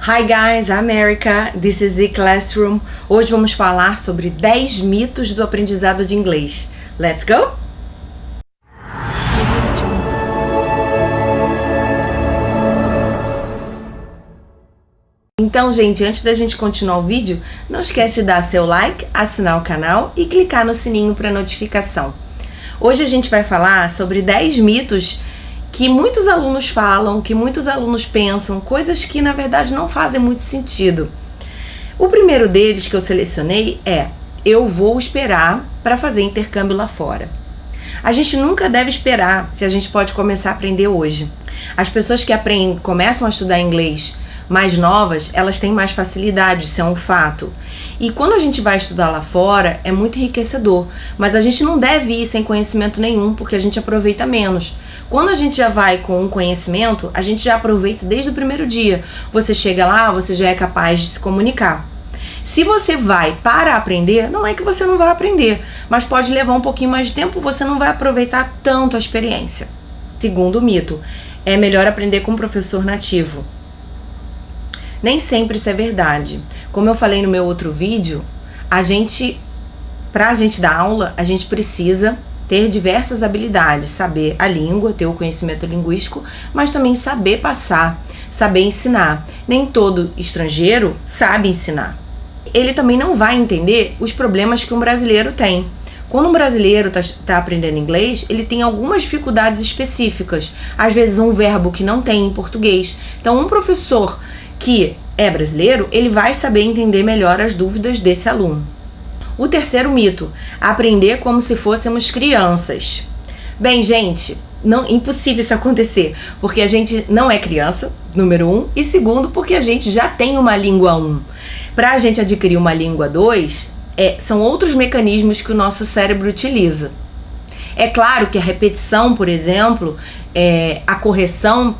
Hi guys, I'm Erica, this is the Classroom. Hoje vamos falar sobre 10 mitos do aprendizado de inglês. Let's go? Então, gente, antes da gente continuar o vídeo, não esquece de dar seu like, assinar o canal e clicar no sininho para notificação. Hoje a gente vai falar sobre 10 mitos que muitos alunos falam, que muitos alunos pensam, coisas que na verdade não fazem muito sentido. O primeiro deles que eu selecionei é: eu vou esperar para fazer intercâmbio lá fora. A gente nunca deve esperar se a gente pode começar a aprender hoje. As pessoas que começam a estudar inglês mais novas, elas têm mais facilidade, isso é um fato. E quando a gente vai estudar lá fora, é muito enriquecedor, mas a gente não deve ir sem conhecimento nenhum, porque a gente aproveita menos. Quando a gente já vai com um conhecimento, a gente já aproveita desde o primeiro dia. Você chega lá, você já é capaz de se comunicar. Se você vai para aprender, não é que você não vai aprender, mas pode levar um pouquinho mais de tempo, você não vai aproveitar tanto a experiência. Segundo mito, é melhor aprender com um professor nativo. Nem sempre isso é verdade. Como eu falei no meu outro vídeo, pra gente dar aula, a gente precisa ter diversas habilidades, saber a língua, ter o conhecimento linguístico, mas também saber passar, saber ensinar. Nem todo estrangeiro sabe ensinar. Ele também não vai entender os problemas que um brasileiro tem. Quando um brasileiro está aprendendo inglês, ele tem algumas dificuldades específicas. Às vezes um verbo que não tem em português. Então um professor que é brasileiro, ele vai saber entender melhor as dúvidas desse aluno. O terceiro mito: aprender como se fôssemos crianças. Bem, gente, impossível isso acontecer, porque a gente não é criança, número 1, e segundo, porque a gente já tem uma língua 1. Para a gente adquirir uma língua 2, são outros mecanismos que o nosso cérebro utiliza. É claro que a repetição, por exemplo, a correção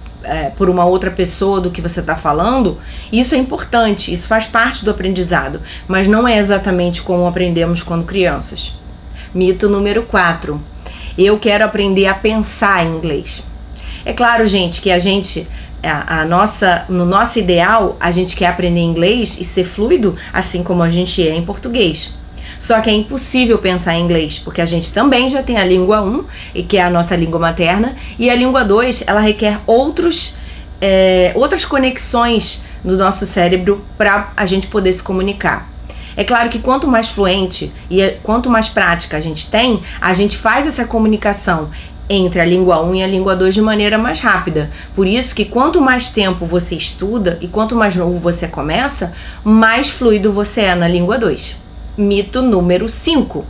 por uma outra pessoa do que você está falando, isso é importante, isso faz parte do aprendizado, mas não é exatamente como aprendemos quando crianças. Mito número 4. Eu quero aprender a pensar em inglês. É claro, gente, que no nosso ideal, a gente quer aprender inglês e ser fluido, assim como a gente é em português. Só que é impossível pensar em inglês, porque a gente também já tem a língua 1, que é a nossa língua materna, e a língua 2, ela requer outras conexões do nosso cérebro para a gente poder se comunicar. É claro que quanto mais fluente e quanto mais prática a gente faz essa comunicação entre a língua 1 e a língua 2 de maneira mais rápida. Por isso que quanto mais tempo você estuda e quanto mais novo você começa, mais fluido você é na língua 2. Mito número 5.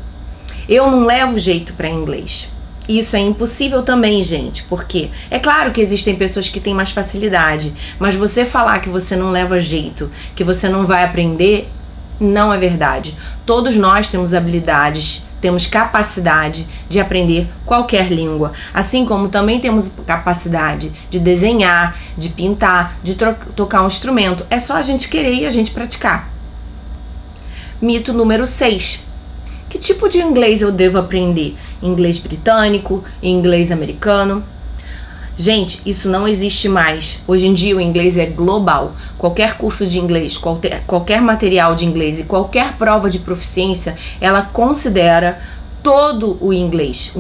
Eu não levo jeito para inglês. Isso é impossível também, gente, porque é claro que existem pessoas que têm mais facilidade, mas você falar que você não leva jeito, que você não vai aprender, não é verdade. Todos nós temos habilidades, temos capacidade de aprender qualquer língua, assim como também temos capacidade de desenhar, de pintar, de tocar um instrumento. É só a gente querer e a gente praticar. Mito número 6. Que tipo de inglês eu devo aprender? Inglês britânico, inglês americano? Gente, isso não existe mais. Hoje em dia o inglês é global. Qualquer curso de inglês, qualquer material de inglês e qualquer prova de proficiência, ela considera todo o inglês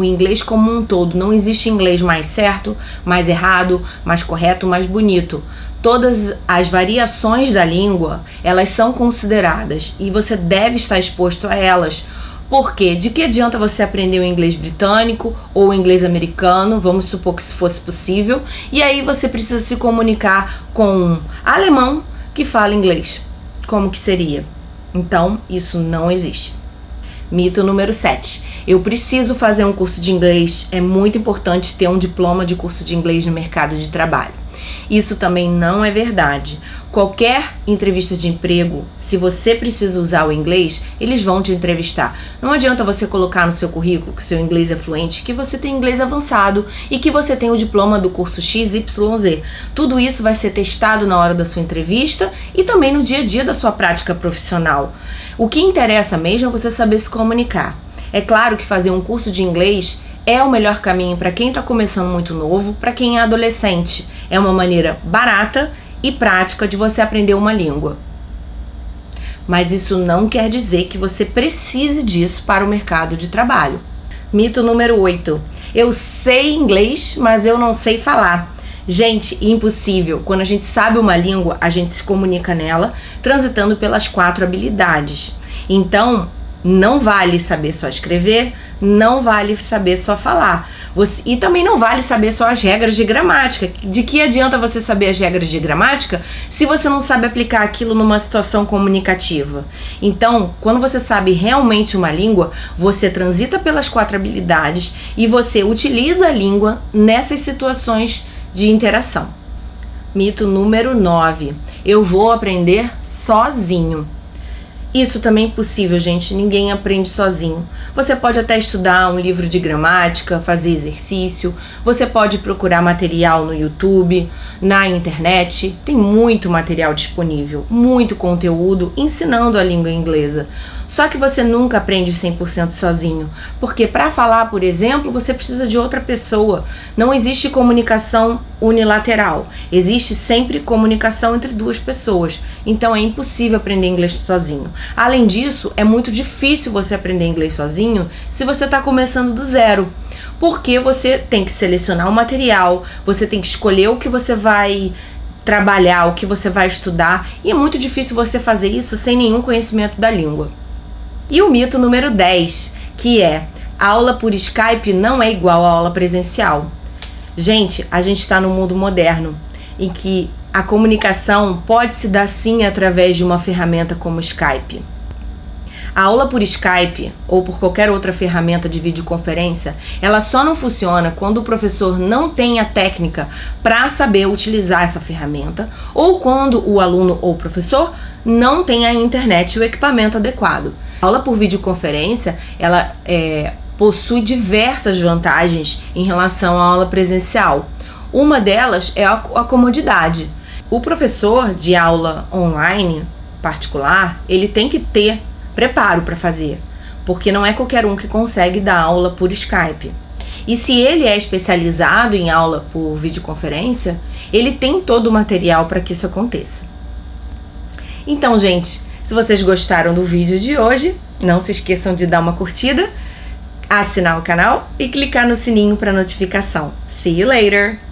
como um todo. Não existe inglês mais certo, mais errado, mais correto, mais bonito. Todas as variações da língua, elas são consideradas e você deve estar exposto a elas. Por quê? De que adianta você aprender o inglês britânico ou o inglês americano, vamos supor que isso fosse possível, e aí você precisa se comunicar com um alemão que fala inglês. Como que seria? Então, isso não existe. Mito número 7. Eu preciso fazer um curso de inglês. É muito importante ter um diploma de curso de inglês no mercado de trabalho. Isso também não é verdade. Qualquer entrevista de emprego, se você precisa usar o inglês, eles vão te entrevistar. Não adianta você colocar no seu currículo que seu inglês é fluente, que você tem inglês avançado e que você tem o diploma do curso XYZ. Tudo isso vai ser testado na hora da sua entrevista e também no dia a dia da sua prática profissional. O que interessa mesmo é você saber se comunicar. É claro que fazer um curso de inglês é o melhor caminho para quem está começando muito novo, para quem é adolescente. É uma maneira barata e prática de você aprender uma língua. Mas isso não quer dizer que você precise disso para o mercado de trabalho. Mito número 8. Eu sei inglês, mas eu não sei falar. Gente, impossível. Quando a gente sabe uma língua, a gente se comunica nela, transitando pelas 4 habilidades. Então, não vale saber só escrever, não vale saber só falar. E também não vale saber só as regras de gramática. De que adianta você saber as regras de gramática se você não sabe aplicar aquilo numa situação comunicativa? Então, quando você sabe realmente uma língua, você transita pelas 4 habilidades e você utiliza a língua nessas situações de interação. Mito número 9. Eu vou aprender sozinho. Isso também é possível, gente. Ninguém aprende sozinho. Você pode até estudar um livro de gramática, fazer exercício. Você pode procurar material no YouTube, na internet. Tem muito material disponível, muito conteúdo ensinando a língua inglesa. Só que você nunca aprende 100% sozinho, porque para falar, por exemplo, você precisa de outra pessoa. Não existe comunicação unilateral. Existe sempre comunicação entre 2 pessoas. Então é impossível aprender inglês sozinho. Além disso, é muito difícil você aprender inglês sozinho se você está começando do zero. Porque você tem que selecionar o material, você tem que escolher o que você vai trabalhar, o que você vai estudar. E é muito difícil você fazer isso sem nenhum conhecimento da língua. E o mito número 10, que é: aula por Skype não é igual a aula presencial. Gente, a gente está no mundo moderno, em que a comunicação pode se dar sim através de uma ferramenta como o Skype. A aula por Skype ou por qualquer outra ferramenta de videoconferência, ela só não funciona quando o professor não tem a técnica para saber utilizar essa ferramenta ou quando o aluno ou o professor não tem a internet e o equipamento adequado. A aula por videoconferência, ela possui diversas vantagens em relação à aula presencial. Uma delas é a comodidade. O professor de aula online particular, ele tem que ter preparo para fazer, porque não é qualquer um que consegue dar aula por Skype. E se ele é especializado em aula por videoconferência, ele tem todo o material para que isso aconteça. Então, gente, se vocês gostaram do vídeo de hoje, não se esqueçam de dar uma curtida, assinar o canal e clicar no sininho para notificação. See you later!